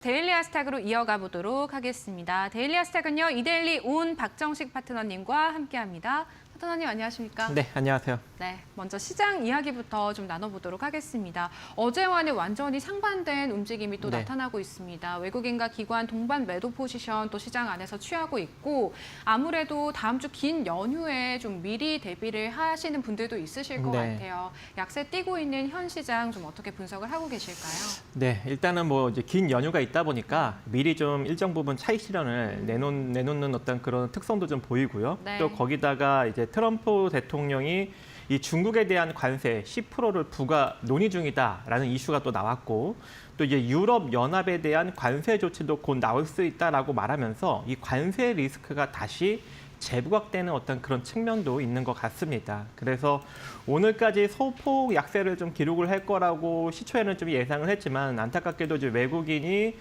데일리 하스탁으로 이어가 보도록 하겠습니다. 데일리 하스탁은요, 이데일리 온 박정식 파트너님과 함께합니다. 파트너님 안녕하십니까? 네, 안녕하세요. 네, 먼저 시장 이야기부터 좀 나눠보도록 하겠습니다. 어제와는 완전히 상반된 움직임이 또 나타나고 있습니다. 외국인과 기관 동반 매도 포지션 또 시장 안에서 취하고 있고 아무래도 다음 주 긴 연휴에 좀 미리 대비를 하시는 분들도 있으실 것 같아요. 약세 띄고 있는 현 시장 좀 어떻게 분석을 하고 계실까요? 네, 일단은 뭐 이제 긴 연휴가 있다 보니까 미리 좀 일정 부분 차익 실현을 내놓는 어떤 그런 특성도 좀 보이고요. 또 거기다가 이제 트럼프 대통령이 이 중국에 대한 관세 10%를 부과 논의 중이다라는 이슈가 또 나왔고 또 이제 유럽 연합에 대한 관세 조치도 곧 나올 수 있다라고 말하면서 이 관세 리스크가 다시 재부각되는 어떤 그런 측면도 있는 것 같습니다. 그래서 오늘까지 소폭 약세를 좀 기록을 할 거라고 시초에는 좀 예상을 했지만 안타깝게도 이제 외국인이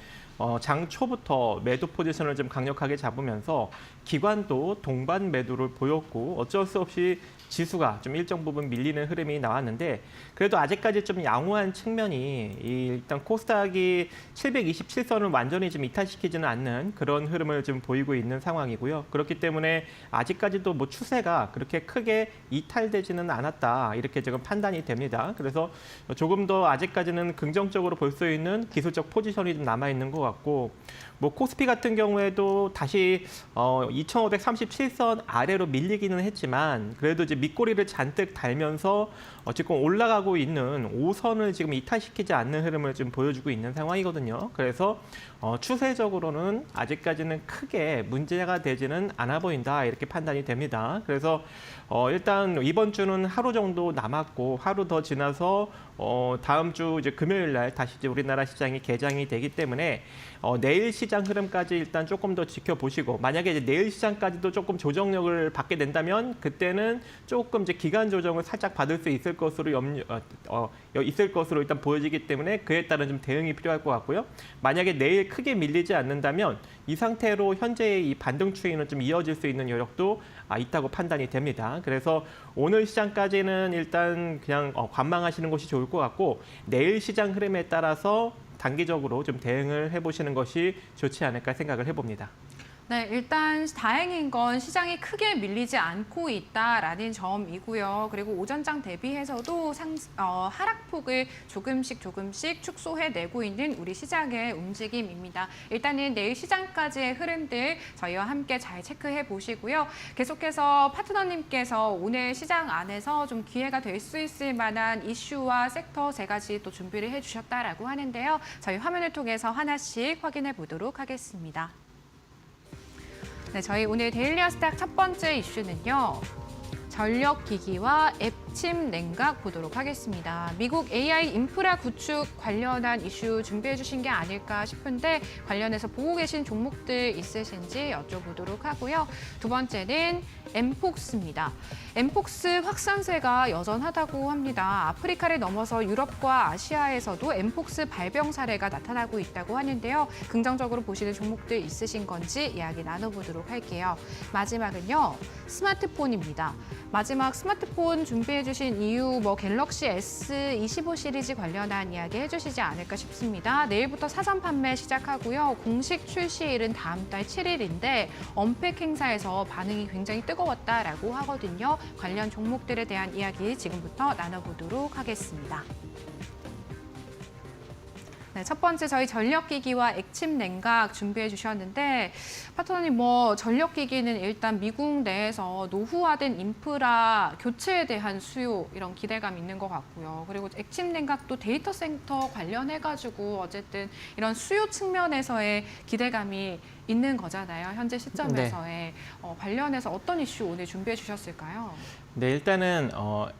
장 초부터 매도 포지션을 좀 강력하게 잡으면서 기관도 동반 매도를 보였고 어쩔 수 없이 지수가 좀 일정 부분 밀리는 흐름이 나왔는데 그래도 아직까지 좀 양호한 측면이 일단 코스닥이 727선을 완전히 좀 이탈시키지는 않는 그런 흐름을 좀 보이고 있는 상황이고요. 그렇기 때문에 아직까지도 뭐 추세가 그렇게 크게 이탈되지는 않았다 이렇게 지금 판단이 됩니다. 그래서 조금 더 아직까지는 긍정적으로 볼 수 있는 기술적 포지션이 좀 남아 있는 것 같고 뭐 코스피 같은 경우에도 다시 2537선 아래로 밀리기는 했지만 그래도 이제 밑꼬리를 잔뜩 달면서 지금 올라가고 있는 5선을 지금 이탈시키지 않는 흐름을 좀 보여주고 있는 상황이거든요. 그래서 추세적으로는 아직까지는 크게 문제가 되지는 않아 보인다 이렇게 판단이 됩니다. 그래서 일단 이번 주는 하루 정도 남았고 하루 더 지나서 다음 주 이제 금요일 날 다시 이제 우리나라 시장이 개장이 되기 때문에 내일 시장 흐름까지 일단 조금 더 지켜보시고 만약에 이제 내일 시장까지도 조금 조정력을 받게 된다면 그때는 조금 이제 기간 조정을 살짝 받을 수 있을 것으로 있을 것으로 일단 보여지기 때문에 그에 따른 좀 대응이 필요할 것 같고요. 만약에 내일 크게 밀리지 않는다면 이 상태로 현재의 이 반등 추이는 좀 이어질 수 있는 여력도 있다고 판단이 됩니다. 그래서 오늘 시장까지는 일단 그냥 관망하시는 것이 좋을 것 같고 내일 시장 흐름에 따라서 단기적으로 좀 대응을 해보시는 것이 좋지 않을까 생각을 해봅니다. 네, 일단 다행인 건 시장이 크게 밀리지 않고 있다라는 점이고요. 그리고 오전장 대비해서도 하락폭을 조금씩 축소해내고 있는 우리 시장의 움직임입니다. 일단은 내일 시장까지의 흐름들 저희와 함께 잘 체크해 보시고요. 계속해서 파트너님께서 오늘 시장 안에서 좀 기회가 될 수 있을 만한 이슈와 섹터 세 가지 또 준비를 해주셨다라고 하는데요. 저희 화면을 통해서 하나씩 확인해 보도록 하겠습니다. 네, 저희 오늘 데일리 하스탁 첫 번째 이슈는요. 전력기기와 앱침 냉각 보도록 하겠습니다. 미국 AI 인프라 구축 관련한 이슈 준비해 주신 게 아닐까 싶은데 관련해서 보고 계신 종목들 있으신지 여쭤보도록 하고요. 두 번째는 엠폭스입니다. 엠폭스 확산세가 여전하다고 합니다. 아프리카를 넘어서 유럽과 아시아에서도 엠폭스 발병 사례가 나타나고 있다고 하는데요. 긍정적으로 보시는 종목들 있으신 건지 이야기 나눠보도록 할게요. 마지막은요. 스마트폰입니다. 마지막 스마트폰 준비해 주신 이유 갤럭시 S25 시리즈 관련한 이야기 해주시지 않을까 싶습니다. 내일부터 사전 판매 시작하고요. 공식 출시일은 다음 달 7일인데 언팩 행사에서 반응이 굉장히 뜨거웠다라고 하거든요. 관련 종목들에 대한 이야기 지금부터 나눠보도록 하겠습니다. 네, 첫 번째 저희 전력기기와 액침 냉각 준비해 주셨는데 파트너님 전력기기는 일단 미국 내에서 노후화된 인프라 교체에 대한 수요 이런 기대감이 있는 것 같고요. 그리고 액침 냉각도 데이터 센터 관련해가지고 어쨌든 이런 수요 측면에서의 기대감이 있는 거잖아요. 현재 시점에서의 관련해서 어떤 이슈 오늘 준비해 주셨을까요? 네, 일단은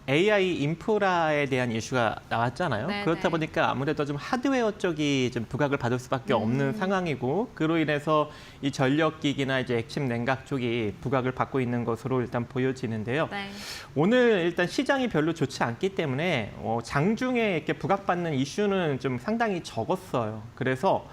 AI 인프라에 대한 이슈가 나왔잖아요. 네네. 그렇다 보니까 아무래도 좀 하드웨어 쪽이 좀 부각을 받을 수밖에 없는 상황이고 그로 인해서 이 전력기기나 이제 액침 냉각 쪽이 부각을 받고 있는 것으로 일단 보여지는데요. 네. 오늘 일단 시장이 별로 좋지 않기 때문에 장중에 이렇게 부각받는 이슈는 좀 상당히 적었어요. 그래서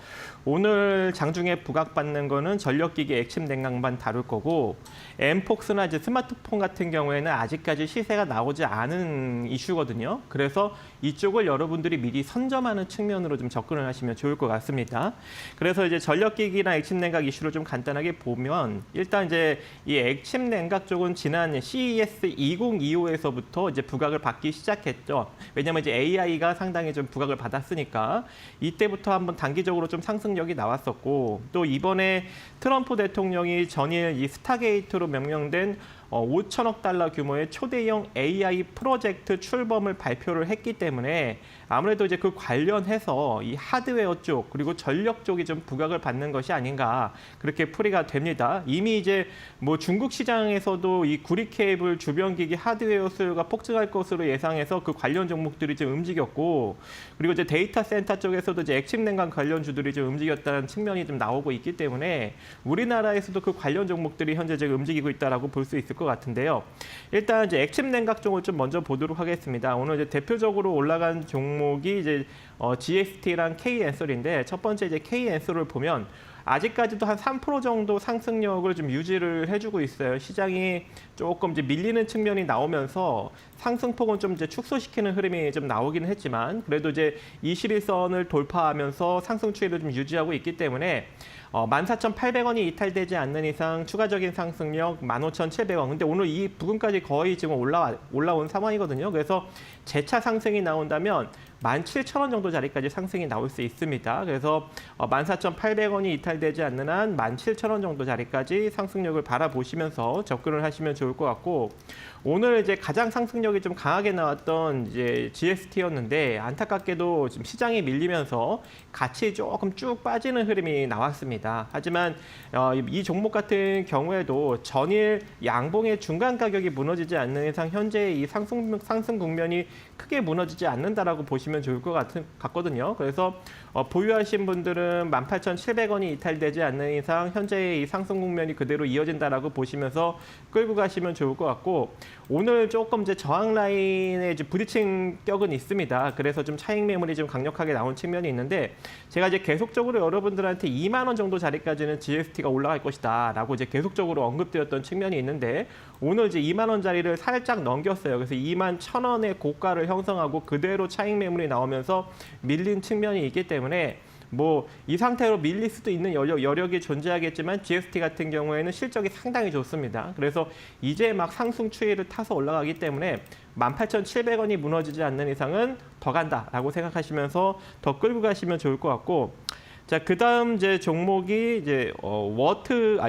오늘 장중에 부각받는 거는 전력기기 액침 냉각만 다룰 거고 엠폭스나 이제 스마트폰 같은 경우에는 아직까지 시세가 나오지 않은 이슈거든요. 그래서 이쪽을 여러분들이 미리 선점하는 측면으로 좀 접근을 하시면 좋을 것 같습니다. 그래서 이제 전력기기나 액침 냉각 이슈를 좀 간단하게 보면 일단 이제 이 액침 냉각 쪽은 지난 CES 2025에서부터 이제 부각을 받기 시작했죠. 왜냐하면 이제 AI가 상당히 좀 부각을 받았으니까 이때부터 한번 단기적으로 좀 상승력이 나왔었고 또 이번에 트럼프 대통령이 전일 이 스타게이트로 명명된 5천억 달러 규모의 초대형 AI 프로젝트 출범을 발표를 했기 때문에 아무래도 이제 그 관련해서 이 하드웨어 쪽 그리고 전력 쪽이 좀 부각을 받는 것이 아닌가 그렇게 풀이가 됩니다. 이미 이제 뭐 중국 시장에서도 이 구리 케이블 주변 기기 하드웨어 수요가 폭증할 것으로 예상해서 그 관련 종목들이 좀 움직였고 그리고 이제 데이터 센터 쪽에서도 이제 액침 냉각 관련주들이 좀 움직였다는 측면이 좀 나오고 있기 때문에 우리나라에서도 그 관련 종목들이 현재 지금 움직이고 있다라고 볼 수 있을 것 같은데요. 일단 이제 액침 냉각 쪽을 좀 먼저 보도록 하겠습니다. 오늘 이제 대표적으로 올라간 종목이 이제 GST랑 K엔솔인데 첫 번째 이제 K엔솔을 보면 아직까지도 한 3% 정도 상승력을 좀 유지를 해주고 있어요. 시장이 조금 이제 밀리는 측면이 나오면서 상승폭은 좀 이제 축소시키는 흐름이 좀 나오기는 했지만 그래도 이제 21선을 돌파하면서 상승 추이를 좀 유지하고 있기 때문에 14,800원이 이탈되지 않는 이상 추가적인 상승력 15,700원. 근데 오늘 이 부근까지 거의 지금 올라온 상황이거든요. 그래서 재차 상승이 나온다면 17,000원 정도 자리까지 상승이 나올 수 있습니다. 그래서 14,800원이 이탈되지 않는 한 17,000원 정도 자리까지 상승력을 바라보시면서 접근을 하시면 좋을 것 같고 오늘 이제 가장 상승력이 좀 강하게 나왔던 이제 GST였는데 안타깝게도 지금 시장이 밀리면서 같이 조금 쭉 빠지는 흐름이 나왔습니다. 하지만 이 종목 같은 경우에도 전일 양봉의 중간 가격이 무너지지 않는 이상 현재 이 상승 국면이 크게 무너지지 않는다라고 보시면 좋을 것 같거든요. 그래서 보유하신 분들은 18,700원이 이탈되지 않는 이상 현재의 이 상승 국면이 그대로 이어진다라고 보시면서 끌고 가시면 좋을 것 같고 오늘 조금 이제 저항 라인에 이제 부딪힌 격은 있습니다. 그래서 좀 차익 매물이 좀 강력하게 나온 측면이 있는데 제가 이제 계속적으로 여러분들한테 2만 원 정도 자리까지는 GST가 올라갈 것이다라고 이제 계속적으로 언급드렸던 측면이 있는데 오늘 이제 2만 원짜리를 살짝 넘겼어요. 그래서 2만 1,000원의 고가를 형성하고 그대로 차익 매물이 나오면서 밀린 측면이 있기 때문에 뭐 이 상태로 밀릴 수도 있는 여력이 존재하겠지만 GST 같은 경우에는 실적이 상당히 좋습니다. 그래서 이제 막 상승 추이를 타서 올라가기 때문에 18,700원이 무너지지 않는 이상은 더 간다라고 생각하시면서 더 끌고 가시면 좋을 것 같고 자, 그다음 이제 종목이 이제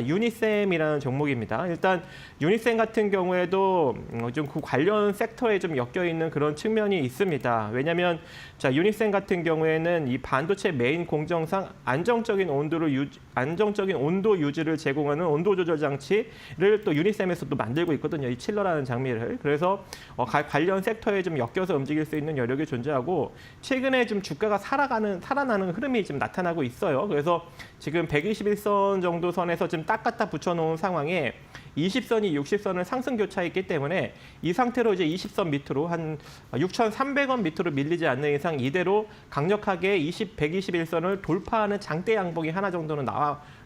유니셈이라는 종목입니다. 일단 유니셈 같은 경우에도 좀 그 관련 섹터에 좀 엮여 있는 그런 측면이 있습니다. 왜냐하면 자, 유니셈 같은 경우에는 이 반도체 메인 공정상 안정적인 온도 유지를 제공하는 온도 조절 장치를 또 유니셈에서도 만들고 있거든요. 이 칠러라는 장비를. 그래서 관련 섹터에 좀 엮여서 움직일 수 있는 여력이 존재하고 최근에 좀 주가가 살아나는 흐름이 좀 나타나고 있어요. 그래서 지금 121선 정도 선에서 지금 딱 갖다 붙여놓은 상황에 20선이 60선을 상승 교차했기 때문에 이 상태로 이제 20선 밑으로 한 6,300원 밑으로 밀리지 않는 이상 이대로 강력하게 121선을 돌파하는 장대 양봉이 하나 정도는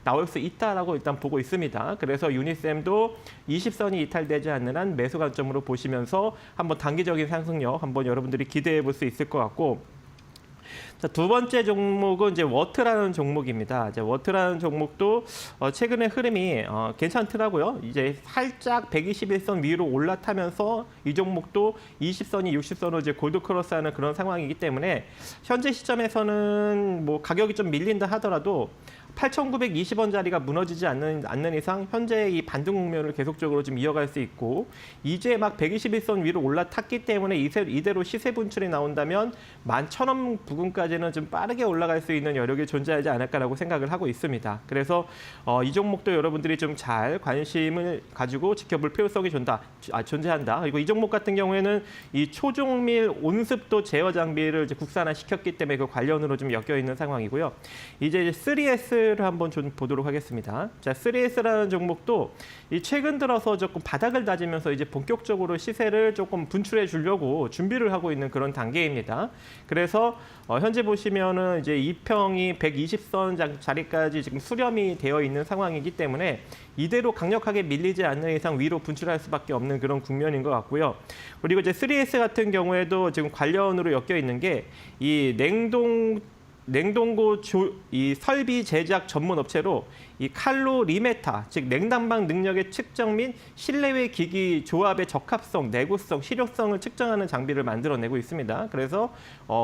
나올 수 있다라고 일단 보고 있습니다. 그래서 유니셈도 20선이 이탈되지 않는 한 매수 관점으로 보시면서 한번 단기적인 상승력 한번 여러분들이 기대해 볼 수 있을 것 같고 자, 두 번째 종목은 이제 워트라는 종목입니다. 이제 워트라는 종목도 최근에 흐름이 괜찮더라고요. 이제 살짝 121선 위로 올라타면서 이 종목도 20선이 60선으로 이제 골드 크로스하는 그런 상황이기 때문에 현재 시점에서는 뭐 가격이 좀 밀린다 하더라도 8,920원짜리가 무너지지 않는 이상 현재 이 반등 국면을 계속적으로 좀 이어갈 수 있고 이제 막 121선 위로 올라탔기 때문에 이대로 시세 분출이 나온다면 11,000원 부근까지는 좀 빠르게 올라갈 수 있는 여력이 존재하지 않을까라고 생각을 하고 있습니다. 그래서 이 종목도 여러분들이 좀 잘 관심을 가지고 지켜볼 필요성이 존재한다. 그리고 이 종목 같은 경우에는 이 초종밀 온습도 제어 장비를 이제 국산화시켰기 때문에 그 관련으로 좀 엮여 있는 상황이고요. 이제 3S 를 한번 좀 보도록 하겠습니다. 자, 3S라는 종목도 이 최근 들어서 조금 바닥을 다지면서 이제 본격적으로 시세를 조금 분출해 주려고 준비를 하고 있는 그런 단계입니다. 그래서 현재 현재 보시면은 이제 2평이 120선 자리까지 지금 수렴이 되어 있는 상황이기 때문에 이대로 강력하게 밀리지 않는 이상 위로 분출할 수밖에 없는 그런 국면인 것 같고요. 그리고 이제 3S 같은 경우에도 지금 관련으로 엮여 있는 게 이 냉동고 이 설비 제작 전문 업체로 이 칼로리메타, 즉 냉난방 능력의 측정 및 실내외 기기 조합의 적합성, 내구성, 실효성을 측정하는 장비를 만들어내고 있습니다. 그래서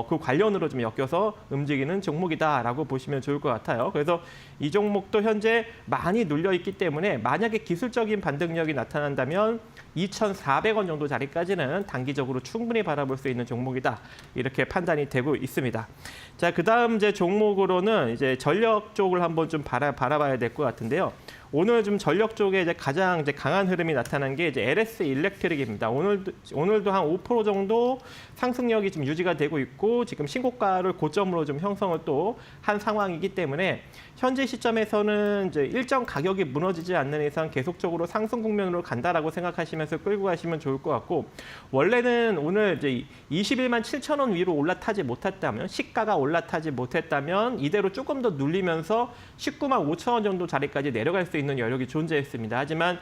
그 관련으로 좀 엮여서 움직이는 종목이다라고 보시면 좋을 것 같아요. 그래서 이 종목도 현재 많이 눌려 있기 때문에 만약에 기술적인 반등력이 나타난다면 2,400원 정도 자리까지는 단기적으로 충분히 바라볼 수 있는 종목이다. 이렇게 판단이 되고 있습니다. 자, 그다음 이제 종목으로는 이제 전력 쪽을 한번 좀 바라봐야 될 것 같은데요. 오늘 좀 전력 쪽에 이제 가장 이제 강한 흐름이 나타난 게 이제 LS 일렉트릭입니다. 오늘도 한 5% 정도 상승력이 좀 유지가 되고 있고 지금 신고가를 고점으로 좀 형성을 또 한 상황이기 때문에 현재 시점에서는 이제 일정 가격이 무너지지 않는 이상 계속적으로 상승 국면으로 간다라고 생각하시면서 끌고 가시면 좋을 것 같고 원래는 오늘 이제 21만 7천 원 위로 올라타지 못했다면 시가가 올라타지 못했다면 이대로 조금 더 눌리면서 19만 5천 원 정도 자리까지 내려갈 수 있는 여력이 존재했습니다. 하지만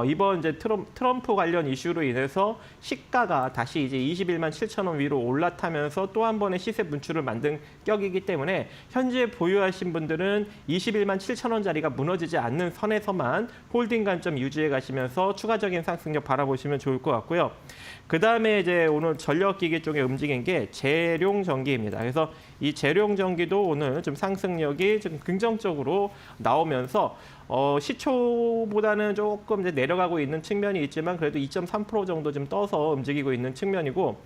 이번 이제 트럼프 관련 이슈로 인해서 시가가 다시 이제 21만 7천 원 위로 올라타면서 또 한 번의 시세 분출을 만든 격이기 때문에 현재 보유하신 분들은 21만 7천 원짜리가 무너지지 않는 선에서만 홀딩 관점 유지해 가시면서 추가적인 상승력 바라보시면 좋을 것 같고요. 그다음에 이제 오늘 전력기기 쪽에 움직인 게 재룡전기입니다. 그래서 이 재룡전기도 오늘 좀 상승력이 좀 긍정적으로 나오면서 시초보다는 조금 이제 내려가고 있는 측면이 있지만 그래도 2.3% 정도 좀 떠서 움직이고 있는 측면이고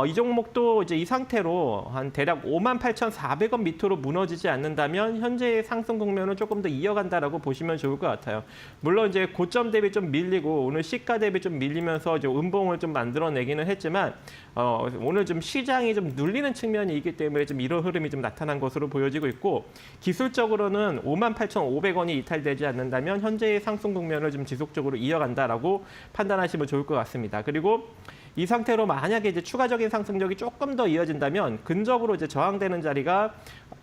이 종목도 이제 이 상태로 한 대략 58,400원 밑으로 무너지지 않는다면 현재의 상승 국면은 조금 더 이어간다라고 보시면 좋을 것 같아요. 물론 이제 고점 대비 좀 밀리고 오늘 시가 대비 좀 밀리면서 이제 음봉을 좀 만들어내기는 했지만 오늘 좀 시장이 좀 눌리는 측면이 있기 때문에 좀 이런 흐름이 좀 나타난 것으로 보여지고 있고 기술적으로는 58,500원이 이탈되지 않는다면 현재의 상승 국면을 좀 지속적으로 이어간다라고 판단하시면 좋을 것 같습니다. 그리고 이 상태로 만약에 이제 추가적인 상승력이 조금 더 이어진다면 근접으로 이제 저항되는 자리가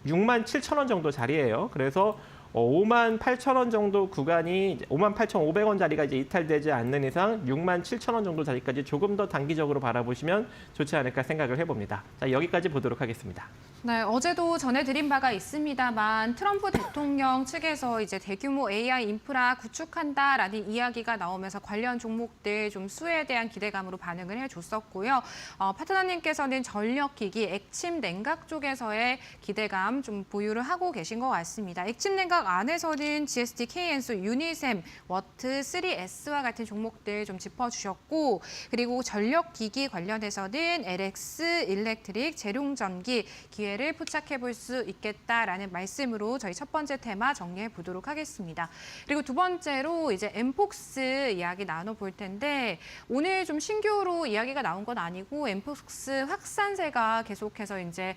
6만 7천 원 정도 자리예요. 그래서 5만 8천 원 정도 구간이 5만 8,500원 자리가 이제 이탈되지 않는 이상 6만 7천 원 정도 자리까지 조금 더 단기적으로 바라보시면 좋지 않을까 생각을 해봅니다. 자, 여기까지 보도록 하겠습니다. 네, 어제도 전해드린 바가 있습니다만 트럼프 대통령 측에서 이제 대규모 AI 인프라 구축한다라는 이야기가 나오면서 관련 종목들 좀 수혜에 대한 기대감으로 반응을 해줬었고요. 파트너님께서는 전력기기, 액침 냉각 쪽에서의 기대감 좀 보유를 하고 계신 것 같습니다. 액침 냉각 안에서는 GST, KN수, 유니셈, 워트, 3S와 같은 종목들 좀 짚어주셨고 그리고 전력기기 관련해서는 LX 일렉트릭, 재룡전기 기회를 포착해 볼 수 있겠다라는 말씀으로 저희 첫 번째 테마 정리해 보도록 하겠습니다. 그리고 두 번째로 이제 엠폭스 이야기 나눠볼 텐데 오늘 좀 신규로 이야기가 나온 건 아니고 엠폭스 확산세가 계속해서 이제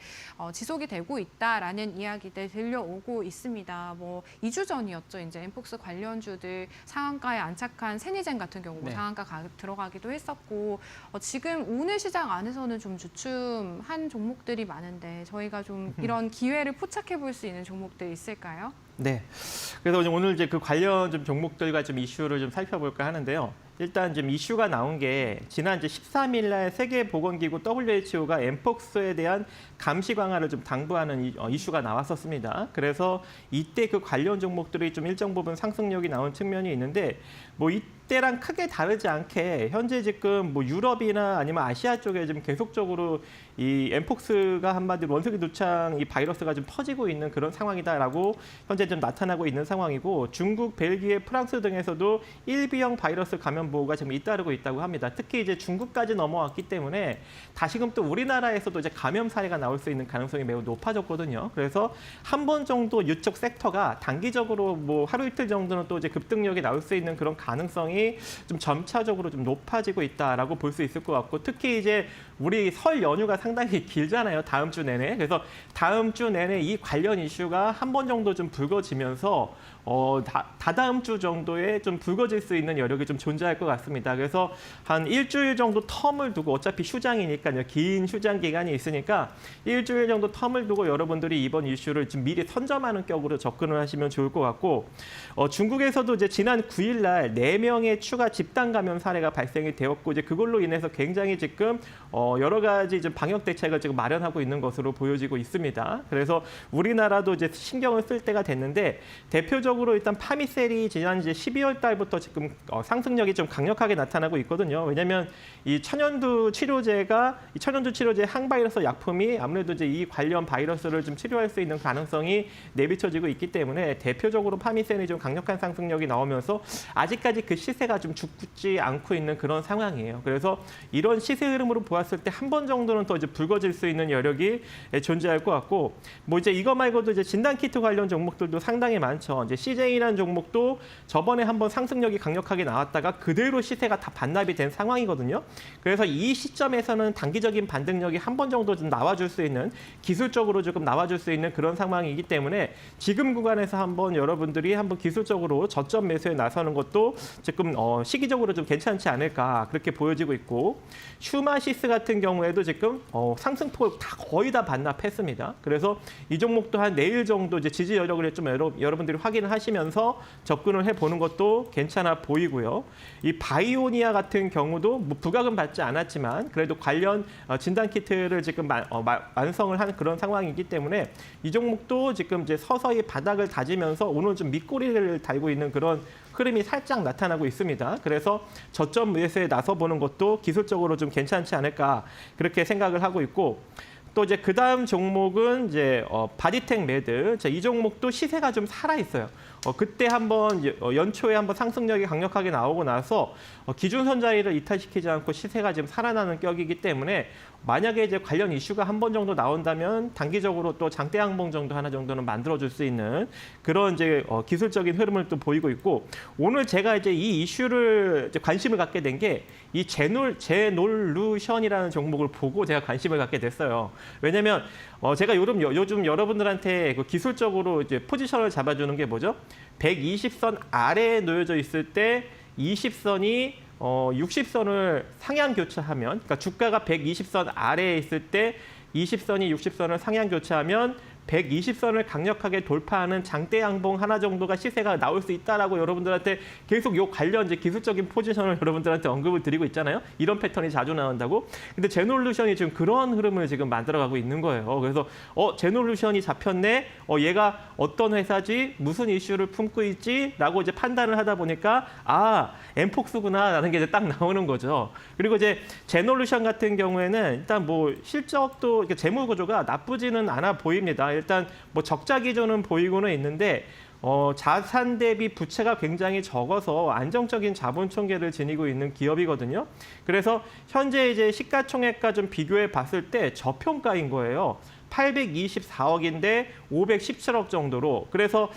지속이 되고 있다라는 이야기들 들려오고 있습니다. 뭐 2주 전이었죠. 이제 엠폭스 관련주들 상한가에 안착한 세니젠 같은 경우 상한가 들어가기도 했었고 지금 오늘 시장 안에서는 좀 주춤한 종목들이 많은데 저희가 좀 이런 기회를 포착해 볼 수 있는 종목들 있을까요? 네. 그래서 오늘 이제 그 관련 좀 종목들과 좀 이슈를 좀 살펴볼까 하는데요. 일단 좀 이슈가 나온 게 지난 이제 13일 날 세계보건기구 WHO가 엠폭스에 대한 감시 강화를 좀 당부하는 이슈가 나왔었습니다. 그래서 이때 그 관련 종목들이 좀 일정 부분 상승력이 나온 측면이 있는데 뭐 이때랑 크게 다르지 않게 현재 지금 뭐 유럽이나 아니면 아시아 쪽에 좀 계속적으로 이 엠폭스가 한마디로 원숭이 두창 이 바이러스가 좀 퍼지고 있는 그런 상황이다라고 현재 좀 나타나고 있는 상황이고 중국, 벨기에, 프랑스 등에서도 1B형 바이러스 감염 보고가 지금 잇따르고 있다고 합니다. 특히 이제 중국까지 넘어왔기 때문에 다시금 또 우리나라에서도 이제 감염 사례가 나올 수 있는 가능성이 매우 높아졌거든요. 그래서 한 번 정도 이쪽 섹터가 단기적으로 뭐 하루 이틀 정도는 또 이제 급등력이 나올 수 있는 그런 가능성이 좀 점차적으로 좀 높아지고 있다라고 볼 수 있을 것 같고 특히 이제 우리 설 연휴가 상당히 길잖아요. 다음 주 내내. 그래서 다음 주 내내 이 관련 이슈가 한 번 정도 좀 불거지면서 다다음 주 정도에 좀 불거질 수 있는 여력이 좀 존재할 것 같습니다. 그래서 한 일주일 정도 텀을 두고 어차피 휴장이니까요. 긴 휴장 기간이 있으니까 일주일 정도 텀을 두고 여러분들이 이번 이슈를 좀 미리 선점하는 격으로 접근을 하시면 좋을 것 같고 중국에서도 이제 지난 9일 날 4명의 추가 집단 감염 사례가 발생이 되었고 이제 그걸로 인해서 굉장히 지금 여러 가지 좀 방역 대책을 지금 마련하고 있는 것으로 보여지고 있습니다. 그래서 우리나라도 이제 신경을 쓸 때가 됐는데 대표적으로 일단 파미셀이 지난 이제 12월 달부터 지금 상승력이 좀 강력하게 나타나고 있거든요. 왜냐하면 이 천연두 치료제 항바이러스 약품이 아무래도 이제 이 관련 바이러스를 좀 치료할 수 있는 가능성이 내비쳐지고 있기 때문에 대표적으로 파미셀이 좀 강력한 상승력이 나오면서 아직까지 그 시세가 좀 죽지 않고 있는 그런 상황이에요. 그래서 이런 시세 흐름으로 보았을 때 한 번 정도는 더 이제 불거질 수 있는 여력이 존재할 것 같고 뭐 이제 이거 말고도 이제 진단 키트 관련 종목들도 상당히 많죠. 이제 CJ라는 종목도 저번에 한번 상승력이 강력하게 나왔다가 그대로 시세가 다 반납이 된 상황이거든요. 그래서 이 시점에서는 단기적인 반등력이 한 번 정도 좀 나와줄 수 있는 기술적으로 조금 나와줄 수 있는 그런 상황이기 때문에 지금 구간에서 한번 여러분들이 한번 기술적으로 저점 매수에 나서는 것도 지금 시기적으로 좀 괜찮지 않을까 그렇게 보여지고 있고 슈마시스 같은 경우에도 지금 상승폭을 거의 다 반납했습니다. 그래서 이 종목도 한 내일 정도 이제 지지 여력을 좀 여러분들이 확인을 하시면서 접근을 해보는 것도 괜찮아 보이고요. 이 바이오니아 같은 경우도 뭐 부각은 받지 않았지만 그래도 관련 진단 키트를 지금 완성을 하는 그런 상황이기 때문에 이 종목도 지금 이제 서서히 바닥을 다지면서 오늘 좀 밑꼬리를 달고 있는 그런 흐름이 살짝 나타나고 있습니다. 그래서 저점 매수에 나서 보는 것도 기술적으로 좀 괜찮지 않을까 그렇게 생각을 하고 있고 또 이제 그 다음 종목은 이제 바디텍 매드. 이 종목도 시세가 좀 살아 있어요. 그때 한번 연초에 한번 상승력이 강력하게 나오고 나서 기준선 자리를 이탈시키지 않고 시세가 지금 살아나는 격이기 때문에 만약에 이제 관련 이슈가 한 번 정도 나온다면 단기적으로 또 장대 양봉 정도 하나 정도는 만들어줄 수 있는 그런 이제 기술적인 흐름을 또 보이고 있고 오늘 제가 이제 이 이슈를 이제 관심을 갖게 된 게 이 제놀루션이라는 종목을 보고 제가 관심을 갖게 됐어요. 왜냐면 제가 요즘 여러분들한테 그 기술적으로 이제 포지션을 잡아주는 게 뭐죠? 120선 아래에 놓여져 있을 때 20선이 60선을 상향 교차하면, 그러니까 주가가 120선 아래에 있을 때 20선이 60선을 상향 교차하면 120선을 강력하게 돌파하는 장대 양봉 하나 정도가 시세가 나올 수 있다라고 여러분들한테 계속 요 관련 이제 기술적인 포지션을 여러분들한테 언급을 드리고 있잖아요. 이런 패턴이 자주 나온다고. 근데 제놀루션이 지금 그런 흐름을 지금 만들어가고 있는 거예요. 그래서 제놀루션이 잡혔네. 얘가 어떤 회사지, 무슨 이슈를 품고 있지라고 이제 판단을 하다 보니까 엠폭스구나라는 게 이제 딱 나오는 거죠. 그리고 이제 제놀루션 같은 경우에는 일단 뭐 실적도 이렇게 재무 구조가 나쁘지는 않아 보입니다. 일단 뭐 적자 기조는 보이고는 있는데 자산 대비 부채가 굉장히 적어서 안정적인 자본 총계를 지니고 있는 기업이거든요. 그래서 현재 이제 시가총액과 좀 비교해 봤을 때 저평가인 거예요. 824억인데 517억 정도로. 그래서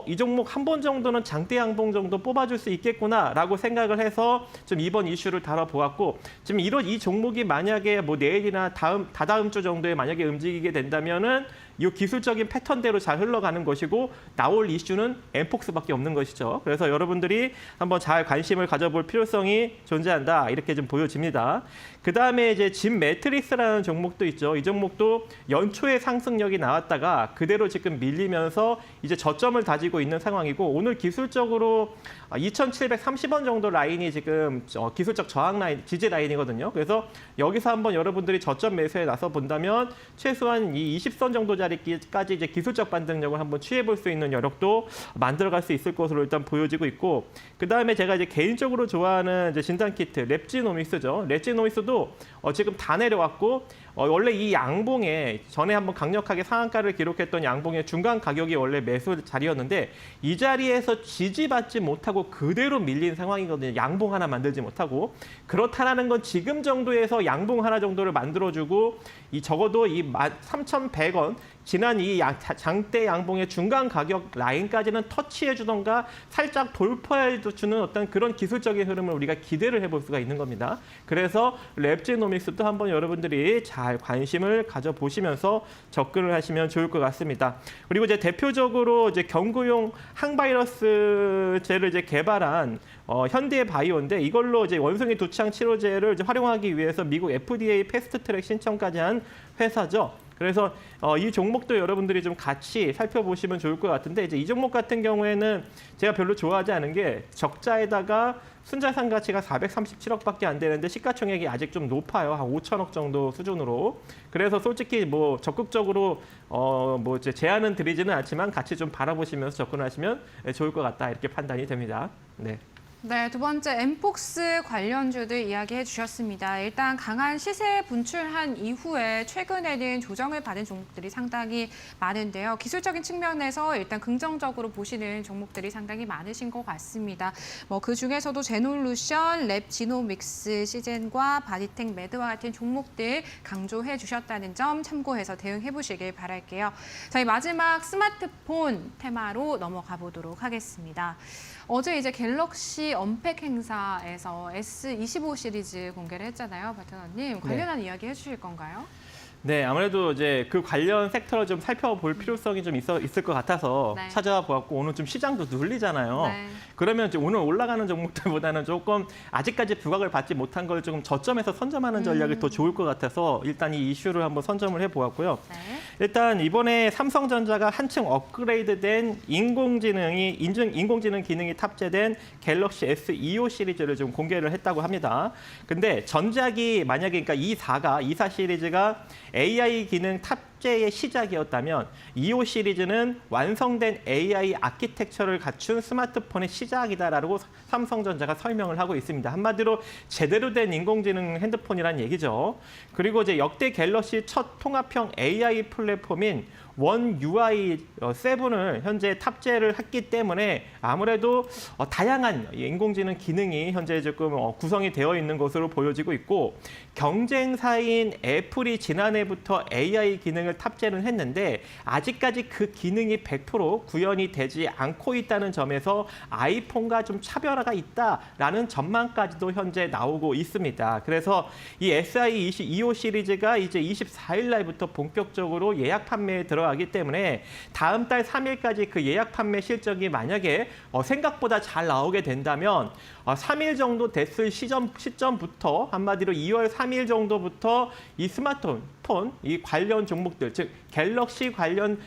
이 종목 한 번 정도는 장대 양봉 정도 뽑아줄 수 있겠구나라고 생각을 해서 좀 이번 이슈를 다뤄보았고 지금 이 종목이 만약에 뭐 내일이나 다다음 주 정도에 만약에 움직이게 된다면은 이 기술적인 패턴대로 잘 흘러가는 것이고 나올 이슈는 엠폭스밖에 없는 것이죠. 그래서 여러분들이 한번 잘 관심을 가져볼 필요성이 존재한다. 이렇게 좀 보여집니다. 그다음에 이제 진 매트릭스라는 종목도 있죠. 이 종목도 연초에 상승력이 나왔다가 그대로 지금 밀리면서 이제 저점을 다지고 있는 상황이고 오늘 기술적으로 2,730원 정도 라인이 지금 기술적 저항 라인, 지지 라인이거든요. 그래서 여기서 한번 여러분들이 저점 매수에 나서 본다면 최소한 이 20선 정도 자리까지 이제 기술적 반등력을 한번 취해볼 수 있는 여력도 만들어갈 수 있을 것으로 일단 보여지고 있고 그 다음에 제가 이제 개인적으로 좋아하는 이제 진단 키트 랩지노믹스죠. 랩지노믹스도 지금 다 내려왔고 원래 이 양봉에 전에 한번 강력하게 상한가를 기록했던 양봉의 중간 가격이 원래 매수 자리였는데 이 자리에서 지지받지 못하고 그대로 밀린 상황이거든요. 양봉 하나 만들지 못하고 그렇다라는 건 지금 정도에서 양봉 하나 정도를 만들어주고 적어도 이 3,100원 지난 이 장대 양봉의 중간 가격 라인까지는 터치해 주던가 살짝 돌파해 주는 어떤 그런 기술적인 흐름을 우리가 기대를 해볼 수가 있는 겁니다. 그래서 랩지노믹스도 한번 여러분들이 잘 관심을 가져보시면서 접근을 하시면 좋을 것 같습니다. 그리고 이제 대표적으로 이제 경구용 항바이러스제를 이제 개발한 현대 바이오인데 이걸로 이제 원숭이 두창 치료제를 이제 활용하기 위해서 미국 FDA 패스트트랙 신청까지 한 회사죠. 그래서 이 종목도 여러분들이 좀 같이 살펴보시면 좋을 것 같은데 이제 이 종목 같은 경우에는 제가 별로 좋아하지 않은 게 적자에다가 순자산 가치가 437억밖에 안 되는데 시가총액이 아직 좀 높아요. 한 5천억 정도 수준으로. 그래서 솔직히 뭐 적극적으로 뭐 이제 제안은 드리지는 않지만 같이 좀 바라보시면서 접근하시면 좋을 것 같다 이렇게 판단이 됩니다. 네. 네, 두 번째 엠폭스 관련주들 이야기해 주셨습니다. 일단 강한 시세 분출한 이후에 최근에는 조정을 받은 종목들이 상당히 많은데요. 기술적인 측면에서 일단 긍정적으로 보시는 종목들이 상당히 많으신 것 같습니다. 뭐 그 중에서도 제놀루션, 랩지노믹스, 시젠과 바디텍, 매드와 같은 종목들 강조해 주셨다는 점 참고해서 대응해 보시길 바랄게요. 저희 마지막 스마트폰 테마로 넘어가 보도록 하겠습니다. 어제 이제 갤럭시 언팩 행사에서 S25 시리즈 공개를 했잖아요, 파트너님. 관련한 이야기 해주실 건가요? 네, 아무래도 이제 그 관련 섹터를 좀 살펴볼 필요성이 좀 있을 것 같아서 네. 찾아와 보았고 오늘 좀 시장도 눌리잖아요. 네. 그러면 이제 오늘 올라가는 종목들보다는 조금 아직까지 부각을 받지 못한 걸 조금 저점에서 선점하는 전략이 더 좋을 것 같아서 일단 이 이슈를 한번 선점을 해보았고요. 네. 일단 이번에 삼성전자가 한층 업그레이드된 인공지능 기능이 탑재된 갤럭시 S25 시리즈를 좀 공개를 했다고 합니다. 근데 전작이 만약에 그러니까 E4 시리즈가 AI 기능 탑재의 시작이었다면 25 시리즈는 완성된 AI 아키텍처를 갖춘 스마트폰의 시작이다라고 삼성전자가 설명을 하고 있습니다. 한마디로 제대로 된 인공지능 핸드폰이란 얘기죠. 그리고 이제 역대 갤럭시 첫 통합형 AI 플랫폼인 원 UI 7을 현재 탑재를 했기 때문에 아무래도 다양한 인공지능 기능이 현재 조금 구성이 되어 있는 것으로 보여지고 있고 경쟁사인 애플이 지난해부터 AI 기능을 탑재는 했는데 아직까지 그 기능이 100% 구현이 되지 않고 있다는 점에서 아이폰과 좀 차별화가 있다라는 전망까지도 현재 나오고 있습니다. 그래서 이 SI25 시리즈가 이제 24일 날부터 본격적으로 예약 판매에 들어가기 때문에 다음 달 3일까지 그 예약 판매 실적이 만약에 생각보다 잘 나오게 된다면 3일 정도 됐을 시점부터 한마디로 2월 3일 정도부터 이 스마트폰 이 관련 종목들 즉 갤럭시 관련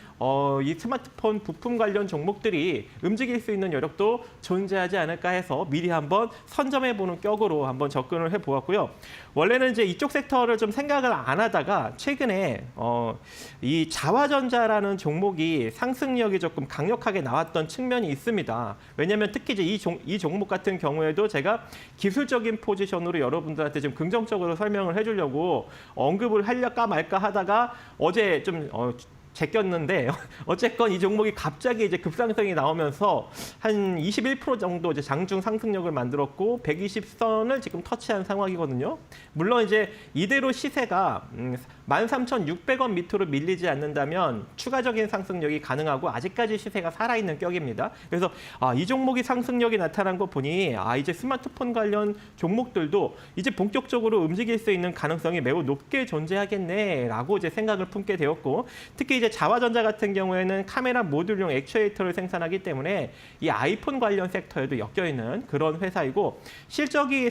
이 스마트폰 부품 관련 종목들이 움직일 수 있는 여력도 존재하지 않을까 해서 미리 한번 선점해보는 격으로 한번 접근을 해보았고요. 원래는 이제 이쪽 섹터를 좀 생각을 안 하다가 최근에 이 자화전자라는 종목이 상승력이 조금 강력하게 나왔던 측면이 있습니다. 왜냐하면 특히 이제 이 종목 같은 경우에도 제가 기술적인 포지션으로 여러분들한테 좀 긍정적으로 설명을 해주려고 언급을 하려까 말까 하다가 어제 좀 제꼈는데 어쨌건 이 종목이 갑자기 이제 급상승이 나오면서 한 21% 정도 이제 장중 상승력을 만들었고 120선을 지금 터치한 상황이거든요. 물론 이제 이대로 시세가 13,600원 밑으로 밀리지 않는다면 추가적인 상승력이 가능하고 아직까지 시세가 살아있는 격입니다. 그래서 이 종목이 상승력이 나타난 거 보니 이제 스마트폰 관련 종목들도 이제 본격적으로 움직일 수 있는 가능성이 매우 높게 존재하겠네라고 이제 생각을 품게 되었고 특히 이제 자화전자 같은 경우에는 카메라 모듈용 액추에이터를 생산하기 때문에 이 아이폰 관련 섹터에도 엮여있는 그런 회사이고 실적이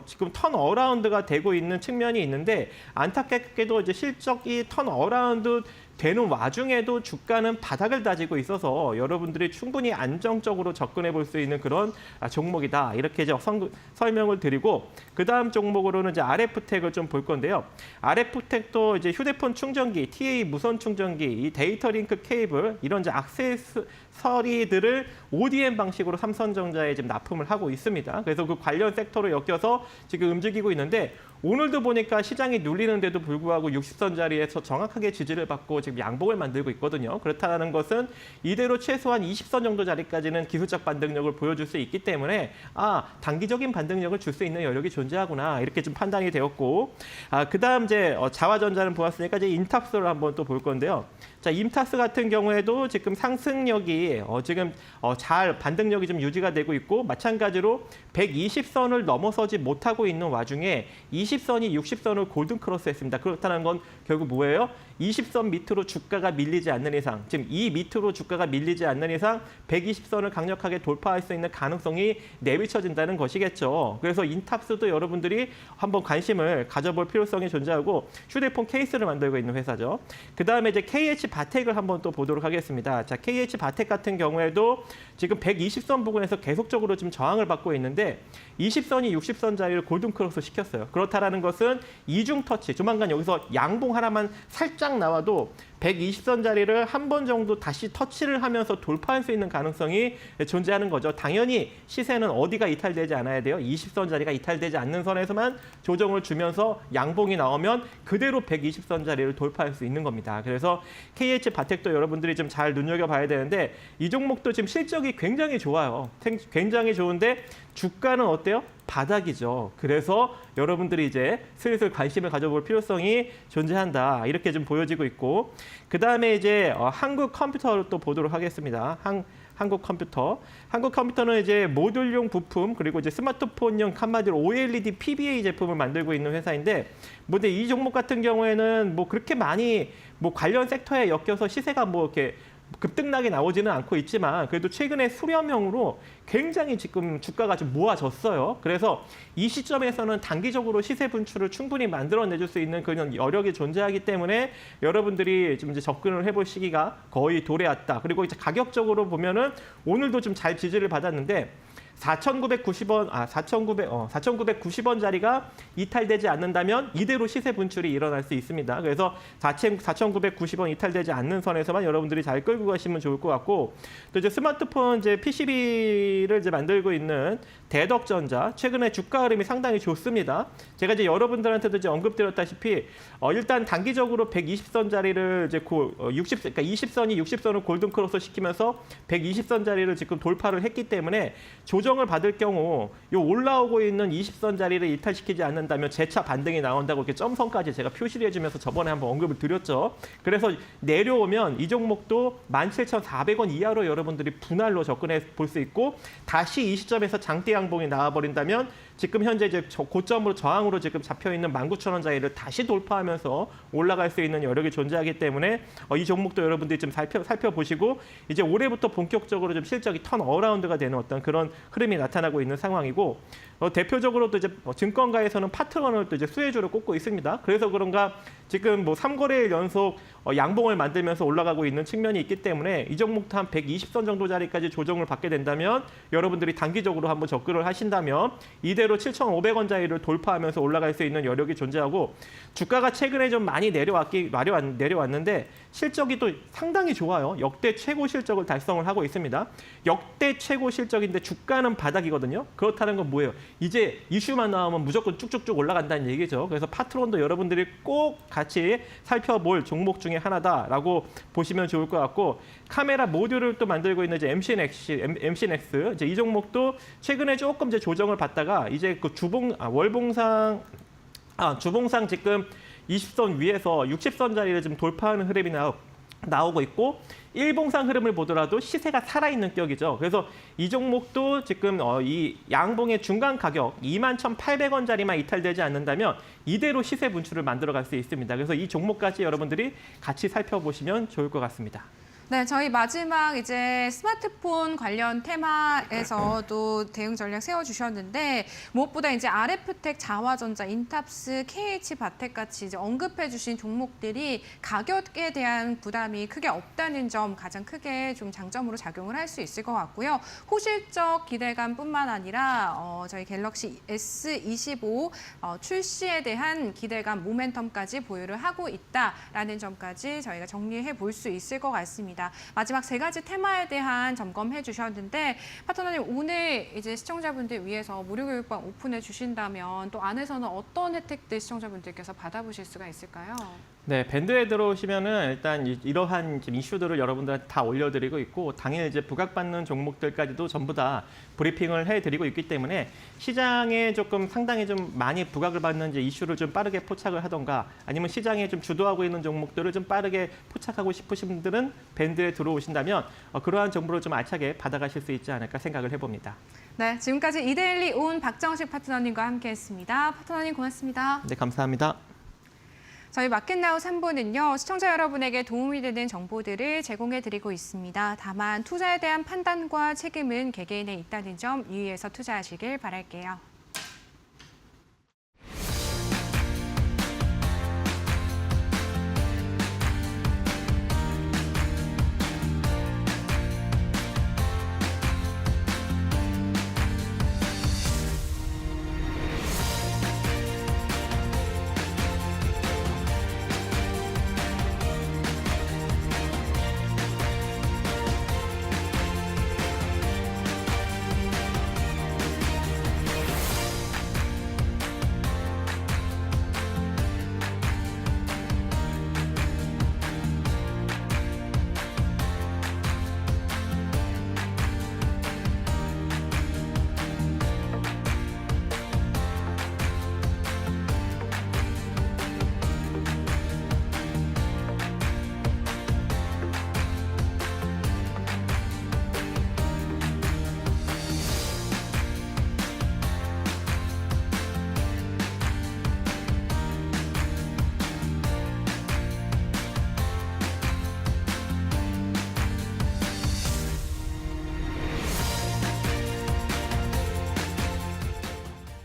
지금 턴어라운드가 되고 있는 측면이 있는데 안타깝게도 이제 실적이 턴어라운드 되는 와중에도 주가는 바닥을 다지고 있어서 여러분들이 충분히 안정적으로 접근해 볼 수 있는 그런 종목이다. 이렇게 이제 설명을 드리고 그다음 종목으로는 이제 RF텍을 좀 볼 건데요. RF텍도 이제 휴대폰 충전기, TA 무선 충전기, 이 데이터 링크 케이블 이런 이제 액세서리들을 ODM 방식으로 삼성전자에 지금 납품을 하고 있습니다. 그래서 그 관련 섹터로 엮여서 지금 움직이고 있는데 오늘도 보니까 시장이 눌리는데도 불구하고 60선 자리에서 정확하게 지지를 받고 지금 양봉을 만들고 있거든요. 그렇다는 것은 이대로 최소한 20선 정도 자리까지는 기술적 반등력을 보여줄 수 있기 때문에 단기적인 반등력을 줄 수 있는 여력이 존재하구나 이렇게 좀 판단이 되었고 그다음 이제 자화전자는 보았으니까 이제 인탑스를 한번 또 볼 건데요. 자, 임타스 같은 경우에도 지금 상승력이 지금 잘 반등력이 좀 유지가 되고 있고 마찬가지로 120선을 넘어서지 못하고 있는 와중에 20선이 60선을 골든 크로스했습니다. 그렇다는 건 결국 뭐예요? 20선 밑으로 주가가 밀리지 않는 이상, 지금 이 밑으로 주가가 밀리지 않는 이상 120선을 강력하게 돌파할 수 있는 가능성이 내비쳐진다는 것이겠죠. 그래서 인탑스도 여러분들이 한번 관심을 가져볼 필요성이 존재하고 휴대폰 케이스를 만들고 있는 회사죠. 그다음에 이제 KH 바텍을 한번 또 보도록 하겠습니다. 자, KH 바텍 같은 경우에도 지금 120선 부근에서 계속적으로 좀 저항을 받고 있는데 20선이 60선 자리를 골든 크로스 시켰어요. 그렇다라는 것은 이중 터치, 조만간 여기서 양봉 하나만 살짝 나와도 120선 자리를 한 번 정도 다시 터치를 하면서 돌파할 수 있는 가능성이 존재하는 거죠. 당연히 시세는 어디가 이탈되지 않아야 돼요. 20선 자리가 이탈되지 않는 선에서만 조정을 주면서 양봉이 나오면 그대로 120선 자리를 돌파할 수 있는 겁니다. 그래서 KH 바텍도 여러분들이 좀 잘 눈여겨봐야 되는데 이 종목도 지금 실적이 굉장히 좋아요. 굉장히 좋은데 주가는 어때요? 바닥이죠. 그래서 여러분들이 이제 슬슬 관심을 가져볼 필요성이 존재한다. 이렇게 좀 보여지고 있고 그다음에 이제 한국 컴퓨터를 또 보도록 하겠습니다. 한국 컴퓨터. 한국 컴퓨터는 이제 모듈용 부품 그리고 이제 스마트폰용 한마디로 OLED PBA 제품을 만들고 있는 회사인데 근데 이 종목 같은 경우에는 뭐 그렇게 많이 뭐 관련 섹터에 엮여서 시세가 뭐 이렇게 급등락이 나오지는 않고 있지만 그래도 최근에 수렴형으로 굉장히 지금 주가가 좀 모아졌어요. 그래서 이 시점에서는 단기적으로 시세 분출을 충분히 만들어내줄 수 있는 그런 여력이 존재하기 때문에 여러분들이 좀 이제 접근을 해볼 시기가 거의 도래했다. 그리고 이제 가격적으로 보면은 오늘도 좀 잘 지지를 받았는데 4,990원 자리가 이탈되지 않는다면 이대로 시세 분출이 일어날 수 있습니다. 그래서 4,990원 이탈되지 않는 선에서만 여러분들이 잘 끌고 가시면 좋을 것 같고 또 이제 스마트폰 이제 PCB를 이제 만들고 있는 대덕전자 최근에 주가 흐름이 상당히 좋습니다. 제가 이제 여러분들한테도 이제 언급드렸다시피 일단 단기적으로 120선 자리를 이제 그러니까 20선이 60선을 골든 크로스 시키면서 120선 자리를 지금 돌파를 했기 때문에 조정을 받을 경우 이 올라오고 있는 20선 자리를 이탈시키지 않는다면 재차 반등이 나온다고 이렇게 점선까지 제가 표시를 해주면서 저번에 한번 언급을 드렸죠. 그래서 내려오면 이 종목도 17,400원 이하로 여러분들이 분할로 접근해 볼 수 있고 다시 이 시점에서 장대 양봉이 나와버린다면 지금 현재 이제 고점으로 저항으로 지금 잡혀 있는 19,000원 자리를 다시 돌파하면서 올라갈 수 있는 여력이 존재하기 때문에 이 종목도 여러분들이 좀 살펴보시고 이제 올해부터 본격적으로 좀 실적이 턴 어라운드가 되는 어떤 그런 흐름이 나타나고 있는 상황이고 대표적으로도 이제 증권가에서는 파트런을 또 이제 수혜주로 꼽고 있습니다. 그래서 그런가 지금 뭐 3거래일 연속 양봉을 만들면서 올라가고 있는 측면이 있기 때문에 이 종목도 한 120선 정도 자리까지 조정을 받게 된다면 여러분들이 단기적으로 한번 접근을 하신다면 이대로 7,500원 자리를 돌파하면서 올라갈 수 있는 여력이 존재하고 주가가 최근에 좀 많이 내려왔는데 실적이 또 상당히 좋아요. 역대 최고 실적을 달성을 하고 있습니다. 역대 최고 실적인데 주가는 바닥이거든요. 그렇다는 건 뭐예요? 이제 이슈만 나오면 무조건 쭉쭉쭉 올라간다는 얘기죠. 그래서 파트론도 여러분들이 꼭 같이 살펴볼 종목 중에 하나다라고 보시면 좋을 것 같고 카메라 모듈을 또 만들고 있는 이제 MC넥스 이제 이 종목도 최근에 조금 이제 조정을 받다가 이제 그 주봉상 지금 20선 위에서 60선 자리를 좀 돌파하는 흐름이 나오고 있고 일봉상 흐름을 보더라도 시세가 살아있는 격이죠. 그래서 이 종목도 지금 이 양봉의 중간 가격 21,800원 자리만 이탈되지 않는다면 이대로 시세 분출을 만들어갈 수 있습니다. 그래서 이 종목까지 여러분들이 같이 살펴보시면 좋을 것 같습니다. 네, 저희 마지막 이제 스마트폰 관련 테마에서도 대응 전략 세워주셨는데 무엇보다 이제 RF텍, 자화전자, 인탑스, KH 바텍 같이 이제 언급해주신 종목들이 가격에 대한 부담이 크게 없다는 점 가장 크게 좀 장점으로 작용을 할 수 있을 것 같고요. 호실적 기대감뿐만 아니라 저희 갤럭시 S25 출시에 대한 기대감, 모멘텀까지 보유를 하고 있다라는 점까지 저희가 정리해 볼 수 있을 것 같습니다. 마지막 세 가지 테마에 대한 점검해 주셨는데 파트너님 오늘 이제 시청자분들 위해서 무료 교육방 오픈해 주신다면 또 안에서는 어떤 혜택들 시청자분들께서 받아보실 수가 있을까요? 네, 밴드에 들어오시면은 일단 이러한 지금 이슈들을 여러분들한테 다 올려드리고 있고 당일 이제 부각받는 종목들까지도 전부 다 브리핑을 해드리고 있기 때문에 시장에 조금 상당히 좀 많이 부각을 받는 이제 이슈를 좀 빠르게 포착을 하던가 아니면 시장에 좀 주도하고 있는 종목들을 좀 빠르게 포착하고 싶으신 분들은 밴드에 들어오신다면 그러한 정보를 좀 알차게 받아가실 수 있지 않을까 생각을 해봅니다. 네, 지금까지 이데일리 온 박정식 파트너님과 함께했습니다. 파트너님 고맙습니다. 네, 감사합니다. 저희 마켓나우 3부는요. 시청자 여러분에게 도움이 되는 정보들을 제공해드리고 있습니다. 다만 투자에 대한 판단과 책임은 개개인에 있다는 점 유의해서 투자하시길 바랄게요.